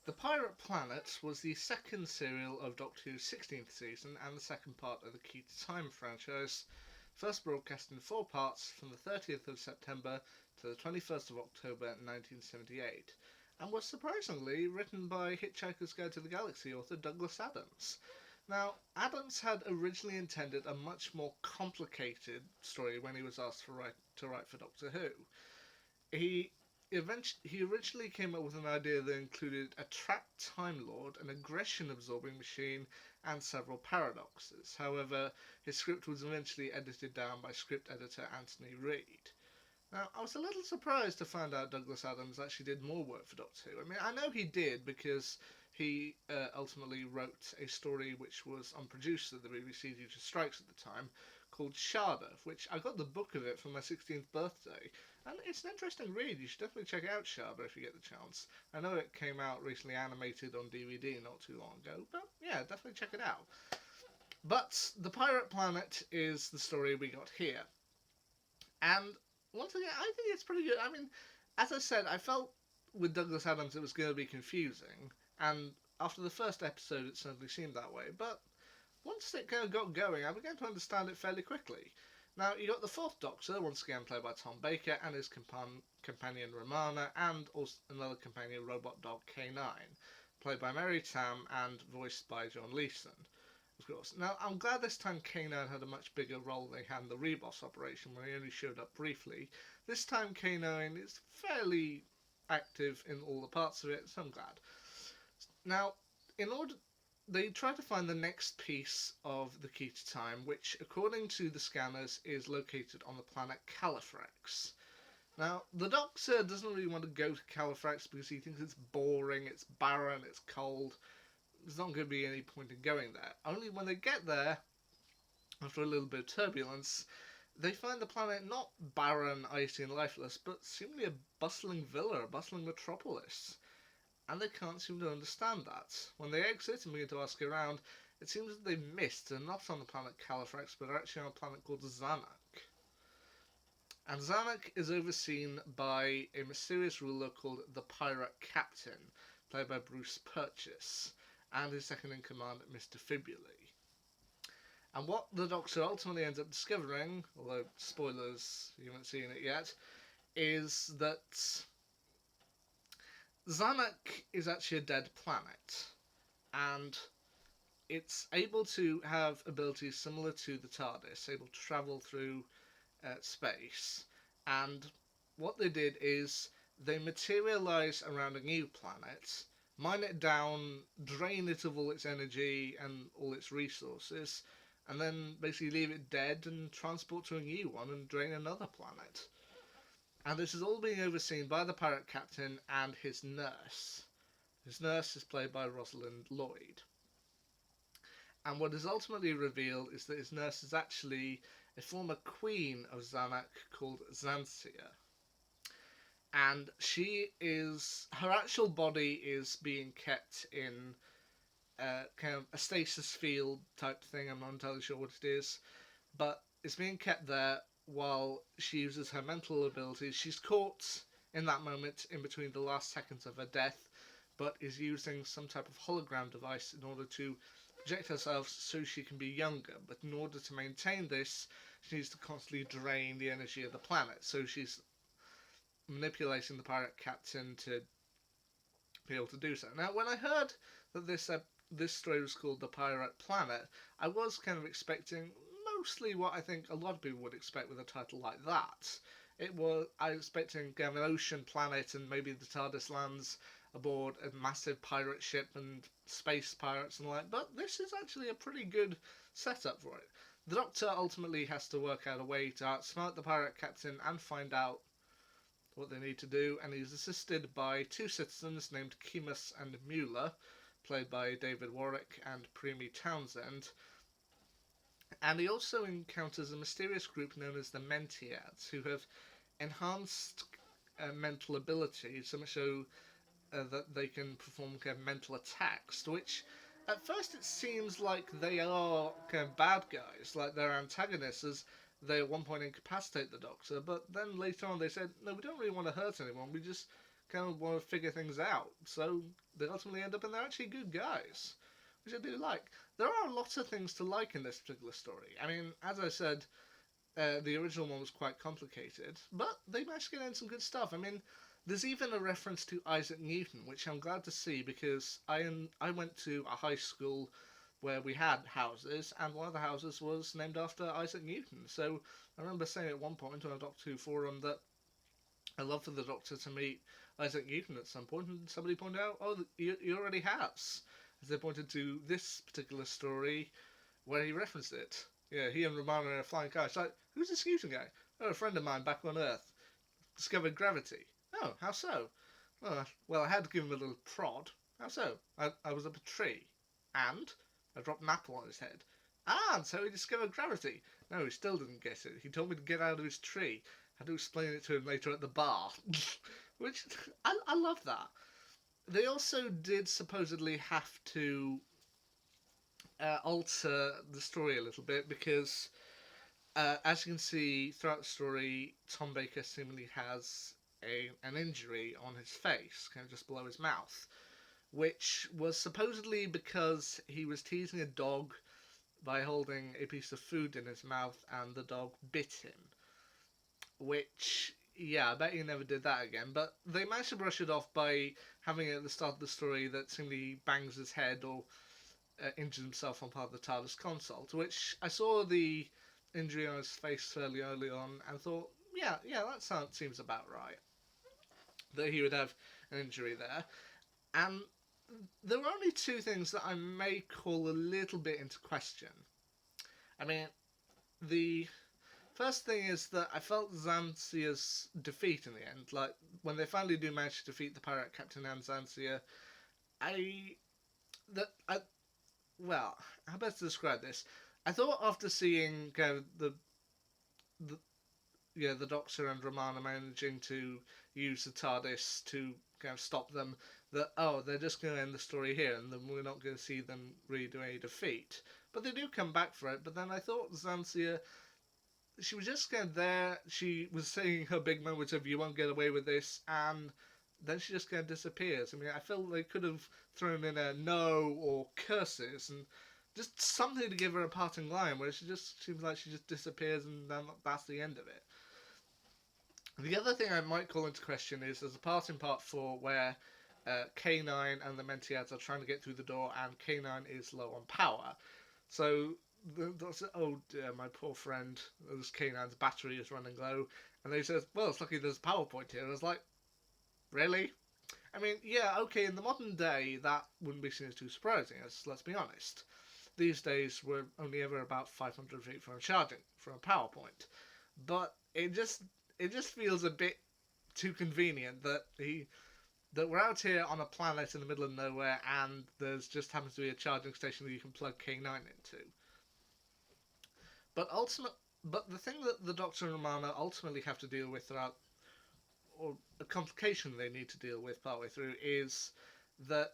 The Pirate Planet was the second serial of Doctor Who's 16th season and the second part of the Key to Time franchise, first broadcast in four parts from the 30th of September to the 21st of October 1978, and was surprisingly written by Hitchhiker's Guide to the Galaxy author Douglas Adams. Now, Adams had originally intended a much more complicated story when he was asked to write for Doctor Who. He he originally came up with an idea that included a trapped Time Lord, an aggression absorbing machine, and several paradoxes. However, his script was eventually edited down by script editor Anthony Reid. Now, I was a little surprised to find out Douglas Adams actually did more work for Doctor Who. I mean, I know he did because he ultimately wrote a story which was unproduced at the BBC due to strikes at the time, called Sharda, which I got the book of it for my 16th birthday, and it's an interesting read. You should definitely check out Sharda if you get the chance. I know it came out recently animated on DVD not too long ago, but yeah, definitely check it out. But The Pirate Planet is the story we got here. And once again, I think it's pretty good. I mean, as I said, I felt with Douglas Adams it was going to be confusing, and after the first episode, it certainly seemed that way. But once it kind of got going, I began to understand it fairly quickly. Now, you got the Fourth Doctor, once again played by Tom Baker, and his companion Romana, and also another companion, robot dog K9, played by Mary Tam and voiced by John Leeson. Of course. Now, I'm glad this time K9 had a much bigger role than he had in the Rebos operation, where he only showed up briefly. This time K9 is fairly active in all the parts of it, so I'm glad. Now, in order they try to find the next piece of the Key to Time, which, according to the scanners, is located on the planet Califrax. Now, the Doctor doesn't really want to go to Califrax because he thinks it's boring, it's barren, it's cold. There's not going to be any point in going there. Only when they get there, after a little bit of turbulence, they find the planet not barren, icy, and lifeless, but seemingly a bustling villa, a bustling metropolis. And they can't seem to understand that. When they exit and begin to ask around, it seems that they've missed and not on the planet Califrax, but are actually on a planet called Zanuck. And Zanuck is overseen by a mysterious ruler called the Pirate Captain, played by Bruce Purchase, and his second in command, Mr. Fibuli. And what the Doctor ultimately ends up discovering, although spoilers, you haven't seen it yet, is that Zanuck is actually a dead planet, and it's able to have abilities similar to the TARDIS, able to travel through space. And what they did is they materialize around a new planet, mine it down, drain it of all its energy and all its resources, and then basically leave it dead and transport to a new one and drain another planet. And this is all being overseen by the pirate captain and his nurse. His nurse is played by Rosalind Lloyd. And what is ultimately revealed is that his nurse is actually a former queen of Zanuck called Xansia. And her actual body is being kept in kind of a stasis field type thing. I'm not entirely sure what it is, but it's being kept there while she uses her mental abilities. She's caught in that moment in between the last seconds of her death, but is using some type of hologram device in order to project herself so she can be younger. But in order to maintain this, she needs to constantly drain the energy of the planet. So she's manipulating the pirate captain to be able to do so. Now, when I heard that this story was called The Pirate Planet, I was kind of expecting mostly what I think a lot of people would expect with a title like that. I was expecting kind of an ocean planet and maybe the TARDIS lands aboard a massive pirate ship and space pirates and like, but this is actually a pretty good setup for it. The Doctor ultimately has to work out a way to outsmart the pirate captain and find out what they need to do, and he's assisted by two citizens named Kemus and Mueller, played by David Warwick and Primi Townsend. And he also encounters a mysterious group known as the Mentiads, who have enhanced mental abilities, so much so that they can perform kind of mental attacks, which at first it seems like they are kind of bad guys, like they're antagonists, as they at one point incapacitate the Doctor, but then later on they said, no, we don't really want to hurt anyone, we just kind of want to figure things out. So they ultimately end up and they're actually good guys, which I do like. There are lots of things to like in this particular story. I mean, as I said, the original one was quite complicated, but they managed to get in some good stuff. I mean, there's even a reference to Isaac Newton, which I'm glad to see because I went to a high school where we had houses, and one of the houses was named after Isaac Newton. So I remember saying at one point on a Doctor Who forum that I'd love for the Doctor to meet Isaac Newton at some point, and somebody pointed out, oh, he already has, as they pointed to this particular story where he referenced it. Yeah, he and Romana are a flying car. It's like, who's this Newton guy? Oh, a friend of mine back on Earth. Discovered gravity. Oh, how so? Well, I had to give him a little prod. How so? I was up a tree. And? I dropped an apple on his head. Ah, and so he discovered gravity. No, he still didn't get it. He told me to get out of his tree. I had to explain it to him later at the bar. Which, I love that. They also did supposedly have to alter the story a little bit because, as you can see throughout the story, Tom Baker seemingly has an injury on his face, kind of just below his mouth, which was supposedly because he was teasing a dog by holding a piece of food in his mouth and the dog bit him. Which, yeah, I bet he never did that again. But they managed to brush it off by having it at the start of the story that seemingly bangs his head or injured himself on part of the TARDIS console. To which I saw the injury on his face fairly early on and thought, yeah, that seems about right. That he would have an injury there. And there were only two things that I may call a little bit into question. I mean, the first thing is that I felt Xanthia's defeat in the end. Like, when they finally do manage to defeat the pirate captain and Xanthia, well, how best to describe this? I thought after seeing the the Doctor and Romana managing to use the TARDIS to kind of stop them, that they're just going to end the story here, and then we're not going to see them really do any defeat. But they do come back for it. But then I thought Xanthia, she was just kind of there. She was saying her big moments of "you won't get away with this," and then she just kind of disappears. I mean, I feel they could have thrown in a no or curses and just something to give her a parting line, where she just seems like she just disappears and then that's the end of it. The other thing I might call into question is there's a part in part 4 where K9 and the Mentiads are trying to get through the door and K9 is low on power. So oh dear, my poor friend, this K9's battery is running low. And they says, well, it's lucky there's a power point here. And I was like, really? I mean, yeah, okay, in the modern day, that wouldn't be seen as too surprising, let's be honest. These days, we're only ever about 500 feet from charging, from a power point. But it just feels a bit too convenient that we're out here on a planet in the middle of nowhere and there's just happens to be a charging station that you can plug K9 into. But the thing that the Doctor and Romana ultimately have to deal with throughout, or a complication they need to deal with partway through, is that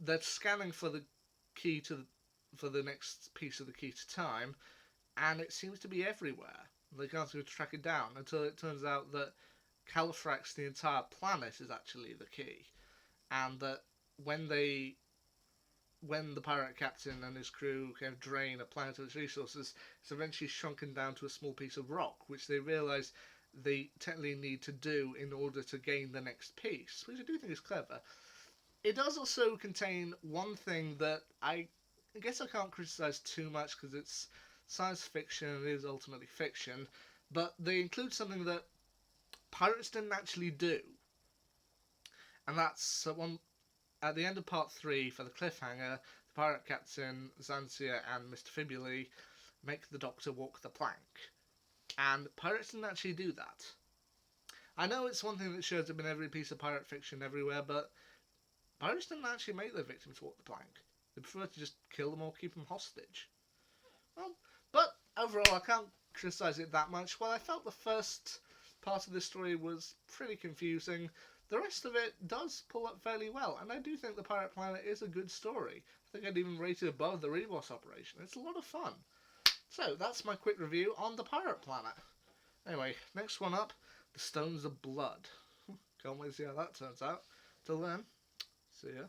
they're scanning for the key for the next piece of the key to time, and it seems to be everywhere. They can't seem to track it down until it turns out that Califrax, the entire planet, is actually the key, and that when the pirate captain and his crew kind of drain a planet of its resources, it's eventually shrunken down to a small piece of rock, which they realise they technically need to do in order to gain the next piece, which I do think is clever. It does also contain one thing that I guess I can't criticise too much because it's science fiction and it is ultimately fiction, but they include something that pirates didn't actually do. And that's at the end of part 3 for the cliffhanger, the pirate captain, Xanthia and Mr. Fibuli make the Doctor walk the plank. And pirates didn't actually do that. I know it's one thing that shows up in every piece of pirate fiction everywhere, but pirates didn't actually make their victims walk the plank. They prefer to just kill them or keep them hostage. Well, but overall, I can't criticise it that much. While I felt the first part of this story was pretty confusing, the rest of it does pull up fairly well, and I do think The Pirate Planet is a good story. I think I'd even rate it above the Reboss Operation. It's a lot of fun. So, that's my quick review on The Pirate Planet. Anyway, next one up, The Stones of Blood. Can't wait to see how that turns out. Till then, see ya.